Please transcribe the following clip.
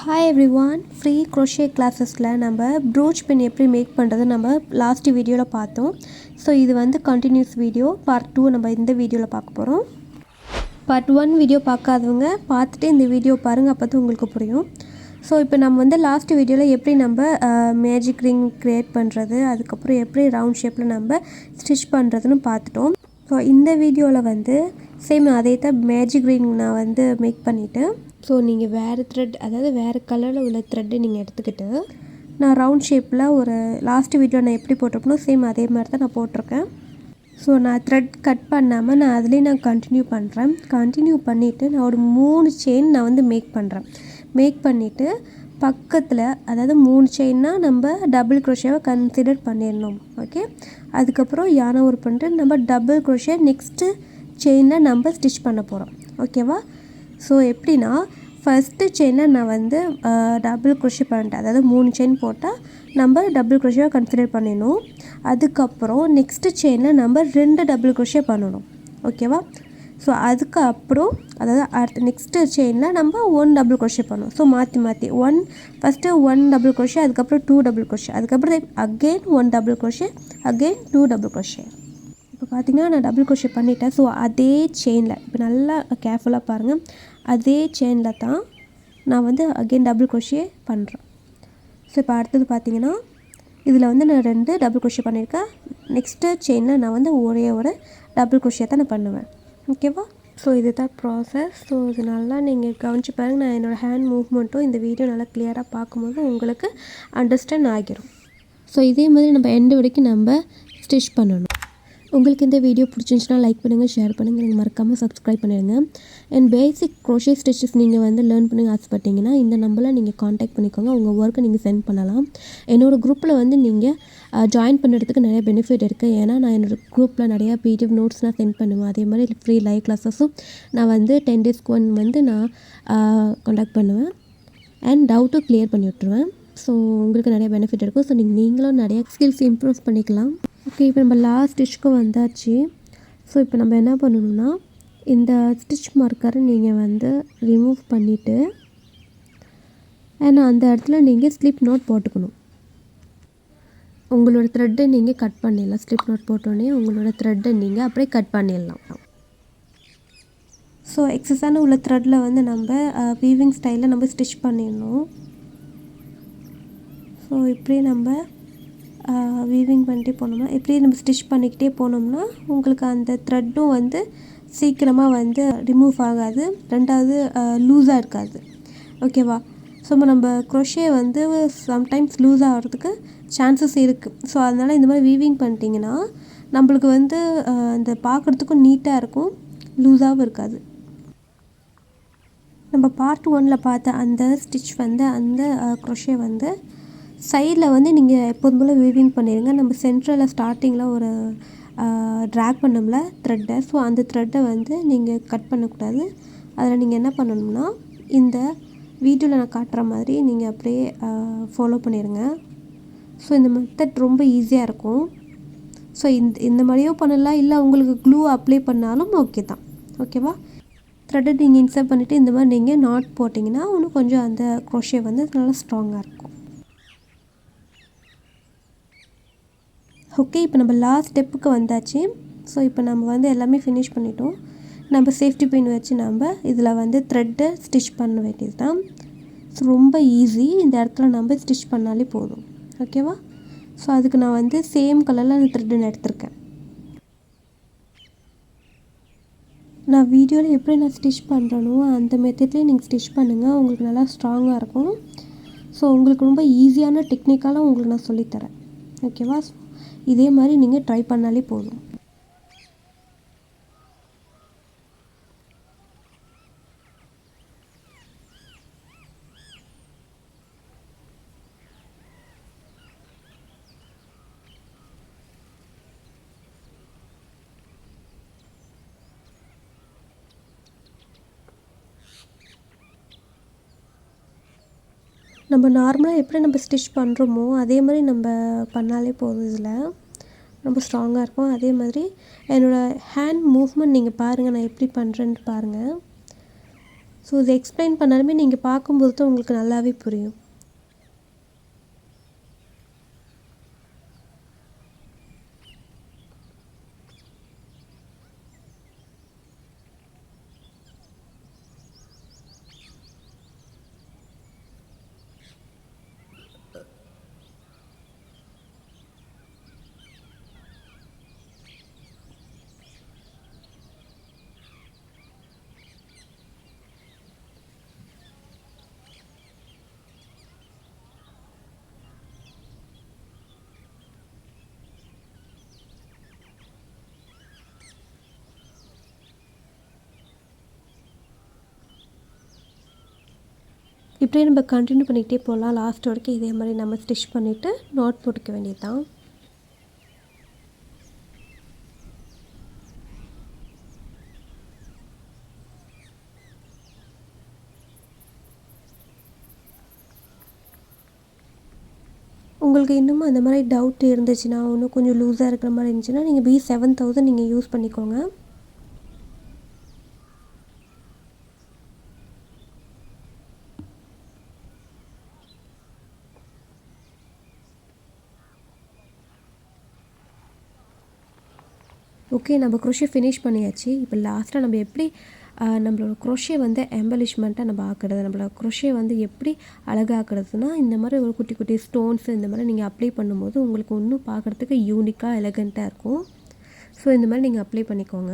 Hi everyone, free crochet classes-ல நம்ம brooch pin எப்படி make பண்ணுறது நம்ம லாஸ்ட் வீடியோவில் பார்த்தோம். ஸோ இது வந்து கண்டினியூஸ் வீடியோ பார்ட் 2 நம்ம இந்த வீடியோவில் பார்க்க போகிறோம். பார்ட் 1 வீடியோ பார்க்காதவங்க பார்த்துட்டு இந்த வீடியோ பாருங்கள், அப்போ தான் உங்களுக்கு புரியும். ஸோ இப்போ நம்ம வந்து லாஸ்ட் வீடியோவில் எப்படி நம்ம மேஜிக் ரிங் க்ரியேட் பண்ணுறது, அதுக்கப்புறம் எப்படி ரவுண்ட் ஷேப்பில் நம்ம ஸ்டிச் பண்ணுறதுன்னு பார்த்துட்டோம். ஸோ இந்த வீடியோவில் வந்து சேம் அதே தான் மேஜிக் ரிங் நான் வந்து மேக் பண்ணிவிட்டு, ஸோ நீங்கள் வேறு த்ரெட், அதாவது வேறு கலரில் உள்ள த்ரெட்டு நீங்கள் எடுத்துக்கிட்டு நான் ரவுண்ட் ஷேப்பில் ஒரு லாஸ்ட் வீடியோ நான் எப்படி போட்டிருக்கணும் சேம் அதே மாதிரி தான் நான் போட்டிருக்கேன். ஸோ நான் த்ரெட் கட் பண்ணாமல் நான் அதுலேயே நான் கண்டினியூ பண்ணுறேன். கண்டினியூ பண்ணிவிட்டு நான் ஒரு 3 செயின் நான் வந்து மேக் பண்ணுறேன். மேக் பண்ணிவிட்டு பக்கத்தில், அதாவது 3 செயின்னா நம்ம டபுள் க்ரோஷேவை கன்சிடர் பண்ணிடணும். ஓகே, அதுக்கப்புறம் யானை ஒரு பண்ணிட்டு நம்ம டபுள் க்ரோஷே நெக்ஸ்ட்டு செயினில் நம்ம ஸ்டிச் பண்ண போகிறோம். ஓகேவா? ஸோ எப்படின்னா ஃபஸ்ட்டு செயினில் நான் வந்து டபுள் க்ரோஷே பண்ணிட்டேன், அதாவது 3 செயின் போட்டால் நம்ம டபுள் க்ரோஷேவை கன்சிடர் பண்ணிடணும். அதுக்கப்புறம் நெக்ஸ்ட்டு செயினில் நம்ம 2 டபுள் க்ரோஷே பண்ணணும். ஓகேவா? ஸோ அதுக்கப்புறம் அதாவது அடுத்த நெக்ஸ்ட்டு செயினில் நம்ம 1 டபுள் க்ரோஷே பண்ணணும். ஸோ மாற்றி ஃபஸ்ட்டு 1 டபுள் க்ரோஷே, அதுக்கப்புறம் 2 டபுள் க்ரோஷே, அதுக்கப்புறம் again 1 double crochet, again 2 double crochet. இப்போ பார்த்திங்கன்னா நான் டபுள் க்ரோஷே பண்ணிட்டேன். ஸோ அதே செயினில் இப்போ நல்லா கேர்ஃபுல்லாக பாருங்கள், அதே செயினில் தான் நான் வந்து அகெயின் டபுள் க்ரோஷே பண்ணுறேன். ஸோ இப்போ அடுத்தது பார்த்திங்கன்னா இதில் வந்து நான் 2 டபுள் க்ரோஷே பண்ணியிருக்கேன். நெக்ஸ்ட்டு செயினில் நான் வந்து ஒரே ஒரு டபுள் க்ரோஷே தான் நான் பண்ணுவேன். ஓகேவா? ஸோ இது தான் ப்ராசஸ். ஸோ இது நல்லா நீங்கள் கவனிச்சு பாருங்கள். நான் என்னோடய ஹேண்ட் மூவ்மெண்ட்டும் இந்த வீடியோ நல்லா கிளியராக பார்க்கும்போது உங்களுக்கு அண்டர்ஸ்டாண்ட் ஆகிரும். ஸோ இதே மாதிரி நம்ம எண்டு வரைக்கும் நம்ம ஸ்டிச் பண்ணணும். உங்களுக்கு இந்த வீடியோ பிடிச்சிருந்துச்சுன்னா லைக் பண்ணுங்கள், ஷேர் பண்ணுங்கள், நீங்கள் மறக்காமல் சப்ஸ்கிரைப் பண்ணிடுங்க. அண்ட் பேசிக் க்ரோஷே ஸ்டிச்சஸ் நீங்கள் வந்து லேர்ன் பண்ணி ஆசைப்பட்டீங்கன்னா இந்த நம்பரில் நீங்கள் காண்டாக்ட் பண்ணிக்கோங்க. உங்கள் ஒர்க்கை நீங்கள் சென்ட் பண்ணலாம். என்னோடய குரூப்பில் வந்து நீங்கள் ஜாயின் பண்ணுறதுக்கு நிறைய பெனிஃபிட் இருக்குது. ஏன்னா நான் என்னோடய குரூப்பில் நிறையா பிடிஎஃப் நோட்ஸ்லாம் சென்ட் பண்ணுவேன். அதே மாதிரி ஃப்ரீ லைவ் கிளாஸஸும் நான் வந்து 10 டேஸ்க்கு வந்து நான் காண்டாக்ட் பண்ணுவேன் அண்ட் டவுட்டும் கிளியர் பண்ணி விட்டுருவேன். ஸோ உங்களுக்கு நிறைய பெனிஃபிட் இருக்கும். ஸோ நீங்களும் நிறைய ஸ்கில்ஸ் இம்ப்ரூவ் பண்ணிக்கலாம். ஓகே, இப்போ நம்ம லாஸ்ட் ஸ்டிச்சுக்கு வந்தாச்சு. ஸோ இப்போ நம்ம என்ன பண்ணணும்னா இந்த ஸ்டிச் மார்க்கரை நீங்கள் வந்து ரிமூவ் பண்ணிவிட்டு ஏன்னா அந்த இடத்துல நீங்கள் ஸ்லிப் நோட் போட்டுக்கணும். உங்களோட த்ரெட்டை நீங்கள் கட் பண்ணிடலாம். ஸ்லிப் நோட் போட்டோன்னே உங்களோட த்ரெட்டை நீங்கள் அப்படியே கட் பண்ணிடலாம். ஸோ எக்ஸஸான உள்ள த்ரெட்டில் வந்து நம்ம வீவிங் ஸ்டைலில் நம்ம ஸ்டிச் பண்ணிடணும். ஸோ இப்படியே நம்ம வீவிங் பண்ணிட்டே போனோம்னா, இப்படியே நம்ம ஸ்டிச் பண்ணிக்கிட்டே போனோம்னா உங்களுக்கு அந்த த்ரெட்டும் வந்து சீக்கிரமாக வந்து ரிமூவ் ஆகாது, ரெண்டாவது லூஸாக இருக்காது. ஓகேவா? ஸோ நம்ம க்ரோஷே வந்து சம்டைம்ஸ் லூஸ் ஆகிறதுக்கு சான்சஸ் இருக்குது. ஸோ அதனால் இந்த மாதிரி வீவிங் பண்ணிட்டீங்கன்னா நம்மளுக்கு வந்து அந்த பார்க்குறதுக்கும் நீட்டாக இருக்கும், லூஸாகவும் இருக்காது. நம்ம பார்ட் 1ல் பார்த்த அந்த ஸ்டிச் வந்து அந்த க்ரோஷே வந்து சைடில் வந்து நீங்கள் எப்போதும் போல் வீவிங் பண்ணிடுங்க. நம்ம சென்ட்ரலில் ஸ்டார்டிங்கில் ஒரு ட்ராக் பண்ணோம்ல த்ரெட்டை, ஸோ அந்த த்ரெட்டை வந்து நீங்கள் கட் பண்ணக்கூடாது. அதில் நீங்கள் என்ன பண்ணணும்னா இந்த வீடியோவில் நான் காட்டுற மாதிரி நீங்கள் அப்படியே ஃபாலோ பண்ணிடுங்க. ஸோ இந்த மெத்தட் ரொம்ப ஈஸியாக இருக்கும். ஸோ இந்த மாதிரியும் பண்ணலாம், இல்லை உங்களுக்கு க்ளூ அப்ளை பண்ணாலும் ஓகே தான். ஓகேவா? த்ரெட்டை நீங்கள் இன்சர்ட் பண்ணிவிட்டு இந்த மாதிரி நீங்கள் நாட் போட்டிங்கன்னா இன்னும் கொஞ்சம் அந்த க்ரோஷே வந்து நல்லா ஸ்ட்ராங்காக இருக்கும். ஓகே, இப்போ நம்ம லாஸ்ட் ஸ்டெப்புக்கு வந்தாச்சு. ஸோ இப்போ நம்ம வந்து எல்லாமே ஃபினிஷ் பண்ணிட்டோம். நம்ம சேஃப்டி பின் வச்சு நம்ம இதில் வந்து த்ரெட்டை ஸ்டிச் பண்ண வேண்டியது தான். ஸோ ரொம்ப ஈஸி, இந்த இடத்துல நம்ம ஸ்டிச் பண்ணாலே போதும். ஓகேவா? ஸோ அதுக்கு நான் வந்து சேம் கலரில் அந்த த்ரெட்டு நான் எடுத்திருக்கேன். நான் வீடியோவில் எப்படி நான் ஸ்டிச் பண்ணுறனோ அந்த மெத்தட்லேயே நீங்கள் ஸ்டிச் பண்ணுங்கள், உங்களுக்கு நல்லா ஸ்ட்ராங்காக இருக்கும். ஸோ உங்களுக்கு ரொம்ப ஈஸியான டெக்னிக்காலாம் உங்களுக்கு நான் சொல்லித்தரேன். ஓகேவா? இதே மாதிரி நீங்கள் ட்ரை பண்ணாலே போதும். நம்ம நார்மலாக எப்படி நம்ம ஸ்டிச் பண்ணுறோமோ அதே மாதிரி நம்ம பண்ணாலே போதும். இதில் ரொம்ப ஸ்ட்ராங்காக இருக்கும். அதே மாதிரி என்னோடய ஹேண்ட் மூவ்மெண்ட் நீங்கள் பாருங்கள், நான் எப்படி பண்ணுறேன்ட்டு பாருங்கள். ஸோ இதை எக்ஸ்பிளைன் பண்ணாலுமே நீங்கள் பார்க்கும்போது தான் உங்களுக்கு நல்லாவே புரியும். இப்படியே நம்ம கண்டினியூ பண்ணிக்கிட்டே போகலாம். லாஸ்ட் வரைக்கும் இதே மாதிரி நம்ம ஸ்டிச் பண்ணிவிட்டு நாட் போட்டுக்க வேண்டியது தான். உங்களுக்கு இன்னமும் அந்த மாதிரி டவுட் இருந்துச்சுன்னா, இன்னும் கொஞ்சம் லூஸாக இருக்கிற மாதிரி இருந்துச்சுன்னா நீங்கள் B7000 நீங்கள் யூஸ் பண்ணிக்கோங்க. ஓகே, நம்ம க்ரோஷே ஃபினிஷ் பண்ணியாச்சு. இப்போ லாஸ்ட்டாக நம்ம எப்படி நம்மளோட க்ரோஷே வந்து எம்பலிஷ்மெண்ட்டாக நம்ம ஆக்குறது, நம்மளோட க்ரோஷே வந்து எப்படி அழகாக்குறதுனா, இந்த மாதிரி ஒரு குட்டி குட்டி ஸ்டோன்ஸ் இந்த மாதிரி நீங்கள் அப்ளை பண்ணும்போது உங்களுக்கு இன்னும் பார்க்குறதுக்கு யூனிக்காக எலகண்ட்டாக இருக்கும். ஸோ இந்த மாதிரி நீங்கள் அப்ளை பண்ணிக்கோங்க.